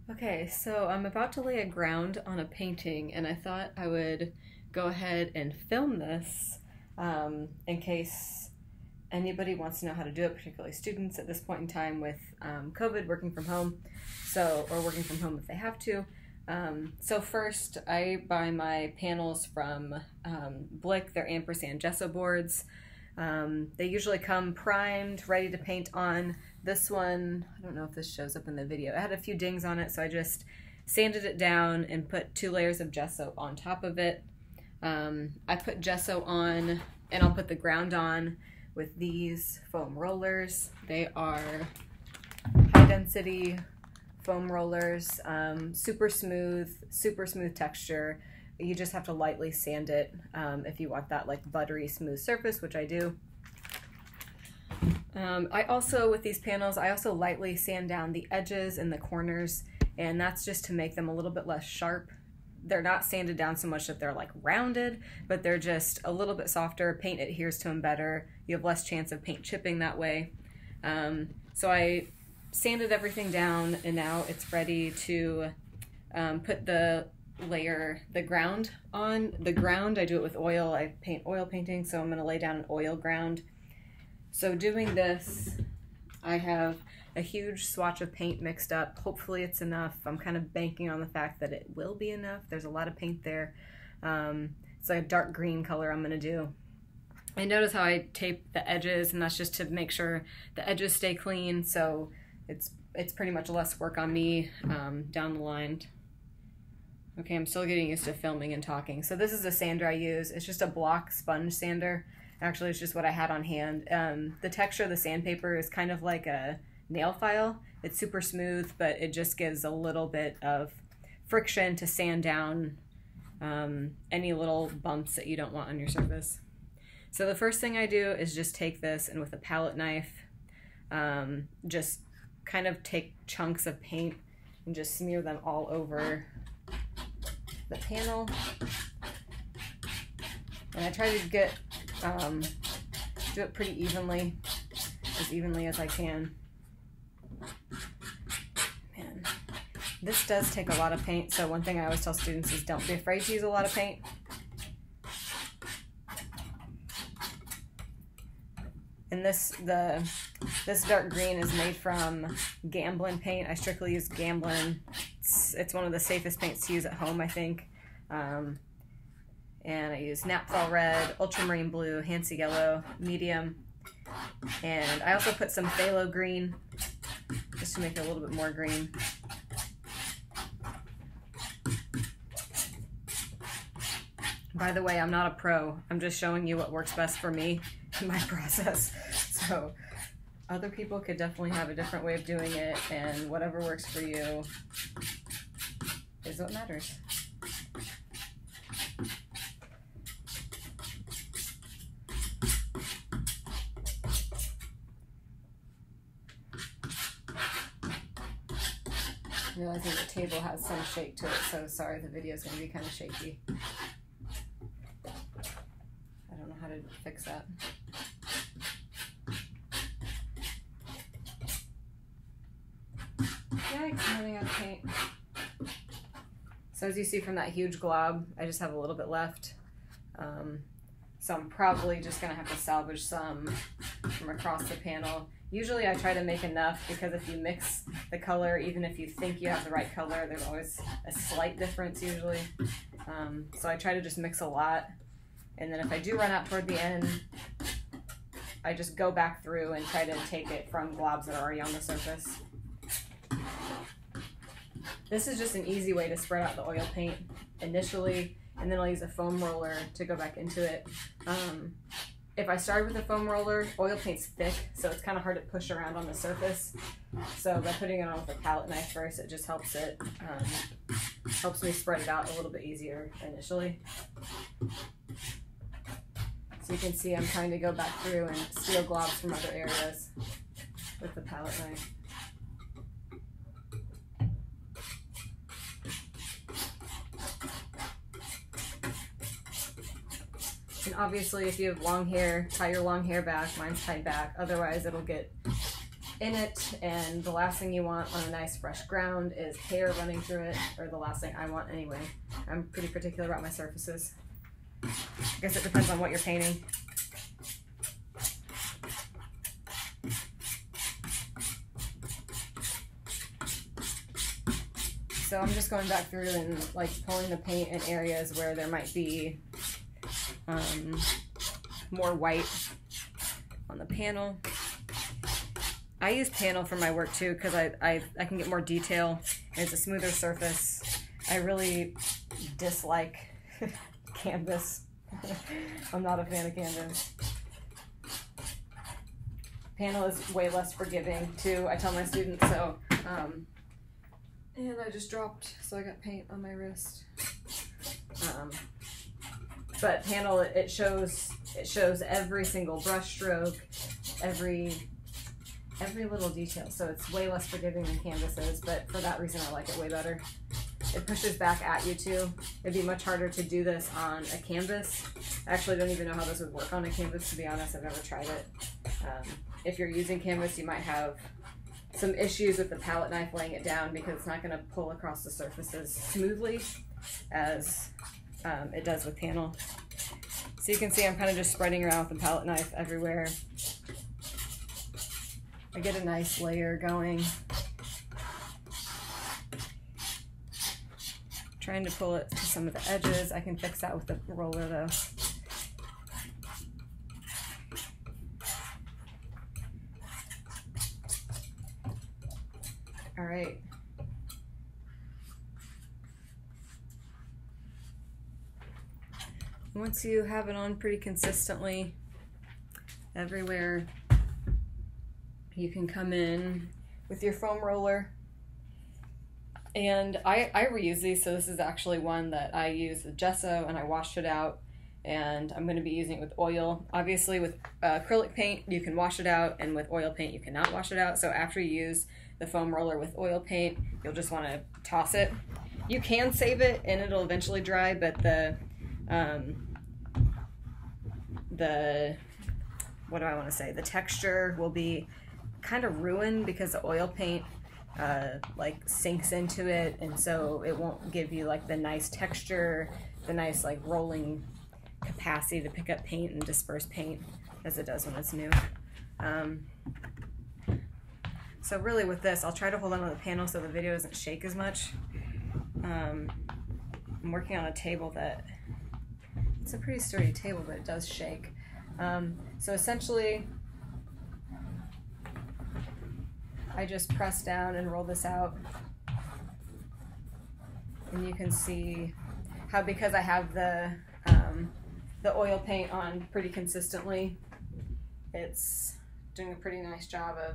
Okay, so I'm about to lay a ground on a painting, and I thought I would go ahead and film this in case anybody wants to know how to do it, particularly students at this point in time with COVID, working from home, or working from home if they have to. So first, I buy my panels from Blick. They're ampersand gesso boards. They usually come primed, ready to paint on. This one, I don't know if this shows up in the video. It had a few dings on it, so I just sanded it down and put 2 layers of gesso on top of it. I put gesso on, and I'll put the ground on with these foam rollers. They are high density foam rollers, super smooth texture. You just have to lightly sand it if you want that like buttery smooth surface, which I do. I also, with these panels, I also lightly sand down the edges and the corners, and that's just to make them a little bit less sharp. They're not sanded down so much that they're like rounded, but they're just a little bit softer. Paint adheres to them better. You have less chance of paint chipping that way. So I sanded everything down, and now it's ready to put the ground on. The ground, I do it with oil. I paint oil painting, so I'm going to lay down an oil ground. So doing this, I have a huge swatch of paint mixed up. Hopefully it's enough. I'm kind of banking on the fact that it will be enough. There's a lot of paint there. It's like a dark green color I'm going to do. And notice how I tape the edges, and that's just to make sure the edges stay clean, so it's pretty much less work on me down the line. Okay, I'm still getting used to filming and talking. So this is the sander I use. It's just a block sponge sander. Actually, it's just what I had on hand. The texture of the sandpaper is kind of like a nail file. It's super smooth, but it just gives a little bit of friction to sand down any little bumps that you don't want on your surface. So the first thing I do is just take this, and with a palette knife, just kind of take chunks of paint and just smear them all over the panel. And I try to get do it pretty evenly as I can. Man, this does take a lot of paint, so one thing I always tell students is don't be afraid to use a lot of paint. And this dark green is made from Gamblin paint. I strictly use Gamblin. It's one of the safest paints to use at home, I think. And I use Naphtha red, ultramarine blue, Hansa yellow, medium, and I also put some phthalo green just to make it a little bit more green. By the way, I'm not a pro. I'm just showing you what works best for me in my process. So other people could definitely have a different way of doing it, and whatever works for you is what matters. Realizing the table has some shake to it, so sorry the video is going to be kind of shaky. I don't know how to fix that. Yikes, I'm running out of paint. So as you see from that huge glob, I just have a little bit left. So I'm probably just going to have to salvage some from across the panel. Usually I try to make enough, because if you mix the color, even if you think you have the right color, there's always a slight difference usually. So I try to just mix a lot, and then if I do run out toward the end, I just go back through and try to take it from globs that are already on the surface. This is just an easy way to spread out the oil paint initially, and then I'll use a foam roller to go back into it. If I started with a foam roller, oil paint's thick, so it's kind of hard to push around on the surface. So by putting it on with a palette knife first, it just helps me spread it out a little bit easier initially. So you can see I'm trying to go back through and steal globs from other areas with the palette knife. And obviously if you have long hair, tie your long hair back. Mine's tied back, otherwise it'll get in it, and the last thing you want on a nice fresh ground is hair running through it, or the last thing I want anyway. I'm pretty particular about my surfaces. I guess it depends on what you're painting. So I'm just going back through and like pulling the paint in areas where there might be more white on the panel. I use panel for my work too because I can get more detail. It's a smoother surface. I really dislike canvas. I'm not a fan of canvas. Panel is way less forgiving too, I tell my students. So and I just dropped, so I got paint on my wrist. But panel, it shows every single brush stroke, every little detail. So it's way less forgiving than canvas is, but for that reason I like it way better. It pushes back at you too. It'd be much harder to do this on a canvas. I actually don't even know how this would work on a canvas, to be honest. I've never tried it. If you're using canvas, you might have some issues with the palette knife laying it down because it's not going to pull across the surfaces smoothly as it does with panel. So you can see I'm kind of just spreading around with the palette knife everywhere. I get a nice layer going. Trying to pull it to some of the edges. I can fix that with the roller though. All right. Once you have it on pretty consistently everywhere, you can come in with your foam roller. And I reuse these, so this is actually one that I use with gesso and I washed it out, and I'm going to be using it with oil. Obviously with acrylic paint you can wash it out, and with oil paint you cannot wash it out. So after you use the foam roller with oil paint, you'll just want to toss it. You can save it and it'll eventually dry, but the what do I want to say? The texture will be kind of ruined because the oil paint like sinks into it, and so it won't give you like the nice texture, the nice like rolling capacity to pick up paint and disperse paint as it does when it's new. So really with this, I'll try to hold on to the panel so the video doesn't shake as much. I'm working on a table that, it's a pretty sturdy table, but it does shake. So essentially, I just press down and roll this out. And you can see how, because I have the oil paint on pretty consistently, it's doing a pretty nice job of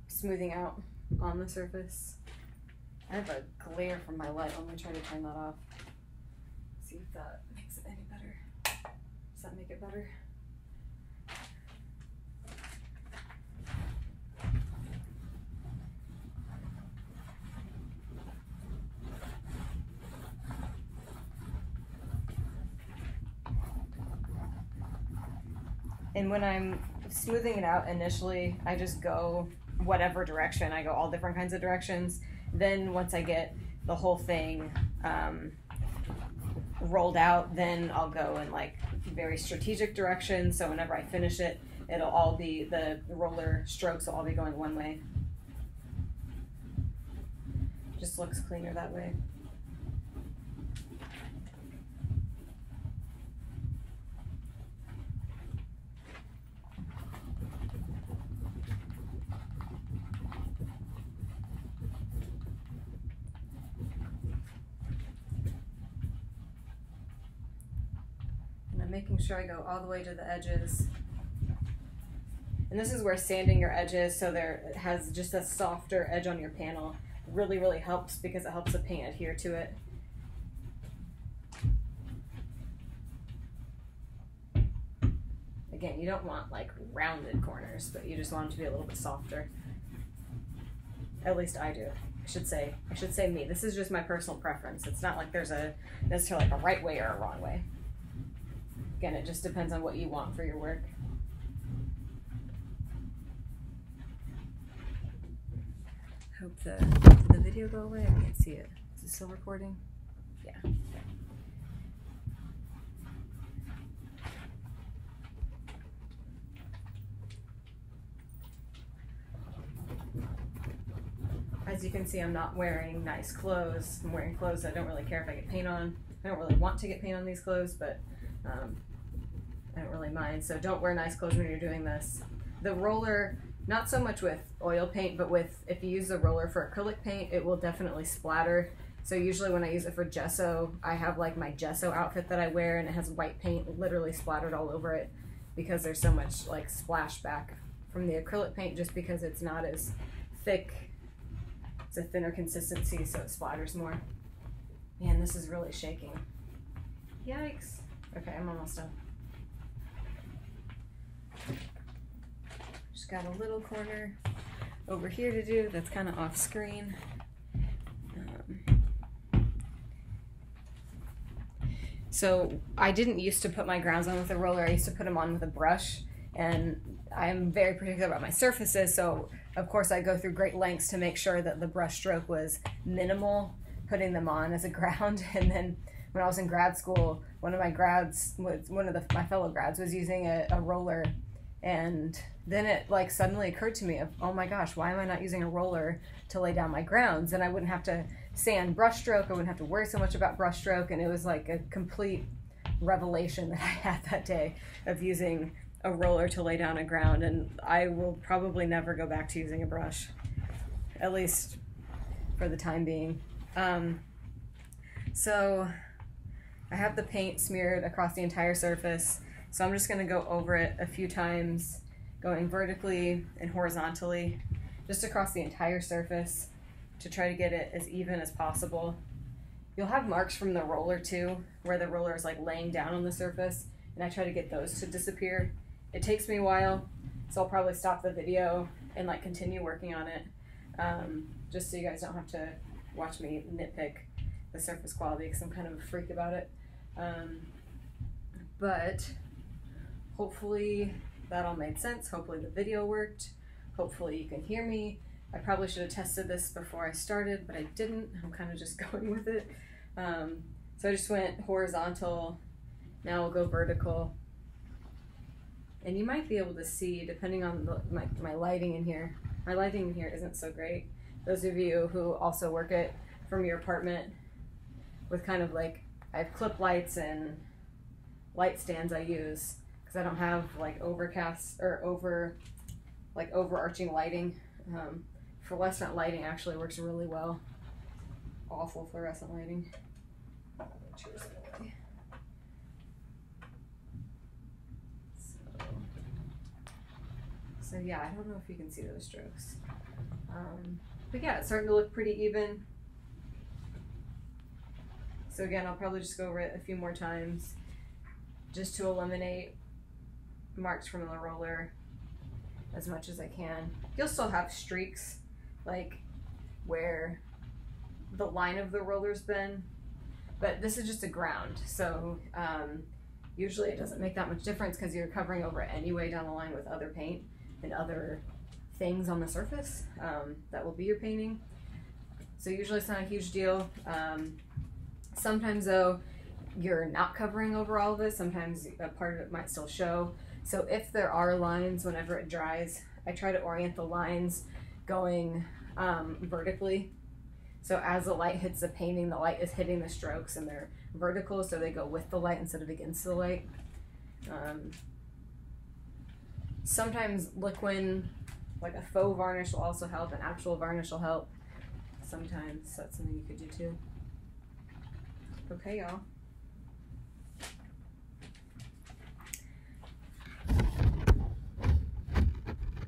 smoothing out on the surface. I have a glare from my light. I'm going to try to turn that off. See if that makes it any better. Does that make it better? And when I'm smoothing it out initially, I just go whatever direction. I go all different kinds of directions. Then once I get the whole thing rolled out, then I'll go in like very strategic directions. So whenever I finish it, it'll all be, the roller strokes will all be going one way. Just looks cleaner that way. Making sure I go all the way to the edges. And this is where sanding your edges so it has just a softer edge on your panel really, really helps, because it helps the paint adhere to it. Again, you don't want like rounded corners, but you just want them to be a little bit softer. At least I do. I should say me. This is just my personal preference. It's not like there's a necessarily like a right way or a wrong way. Again, it just depends on what you want for your work. Hope did the video go away? I can't see it. Is it still recording? Yeah. Okay. As you can see, I'm not wearing nice clothes. I'm wearing clothes I don't really care if I get paint on. I don't really want to get paint on these clothes, but I don't really mind. So don't wear nice clothes when you're doing this. The roller, not so much with oil paint, but if you use the roller for acrylic paint, it will definitely splatter. So usually when I use it for gesso, I have like my gesso outfit that I wear and it has white paint literally splattered all over it because there's so much like splashback from the acrylic paint just because it's not as thick. It's a thinner consistency, so it splatters more. Man, this is really shaking. Yikes. Okay, I'm almost done. Just got a little corner over here to do that's kind of off screen. So I didn't used to put my grounds on with a roller. I used to put them on with a brush, and I'm very particular about my surfaces, so of course I go through great lengths to make sure that the brush stroke was minimal, putting them on as a ground. And then when I was in grad school, one of my fellow grads was using a roller, and then it like suddenly occurred to me of, oh my gosh, why am I not using a roller to lay down my grounds? And I wouldn't have to sand brush stroke, I wouldn't have to worry so much about brush stroke, and it was like a complete revelation that I had that day of using a roller to lay down a ground, and I will probably never go back to using a brush, at least for the time being. So I have the paint smeared across the entire surface, so I'm just going to go over it a few times, going vertically and horizontally, just across the entire surface to try to get it as even as possible. You'll have marks from the roller too, where the roller is like laying down on the surface, and I try to get those to disappear. It takes me a while, so I'll probably stop the video and like continue working on it, just so you guys don't have to watch me nitpick the surface quality because I'm kind of a freak about it. But hopefully that all made sense. Hopefully the video worked. Hopefully you can hear me. I probably should have tested this before I started, but I didn't. I'm kind of just going with it. So I just went horizontal. Now we'll go vertical. And you might be able to see, depending on my lighting in here. My lighting in here isn't so great. Those of you who also work it from your apartment with kind of like, I have clip lights and light stands I use because I don't have like overcast or overarching lighting. Fluorescent lighting actually works really well. Awful fluorescent lighting. Cheers. So yeah, I don't know if you can see those strokes. But yeah, it's starting to look pretty even. So again, I'll probably just go over it a few more times just to eliminate marks from the roller as much as I can. You'll still have streaks like where the line of the roller's been, but this is just a ground. So usually it doesn't make that much difference because you're covering over it anyway down the line with other paint and other things on the surface that will be your painting. So usually it's not a huge deal. Sometimes though, you're not covering over all of it. Sometimes a part of it might still show. So if there are lines whenever it dries, I try to orient the lines going vertically. So as the light hits the painting, the light is hitting the strokes and they're vertical, so they go with the light instead of against the light. Sometimes liquid, like a faux varnish, will also help. An actual varnish will help. Sometimes that's something you could do too. Okay, y'all.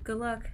Good luck.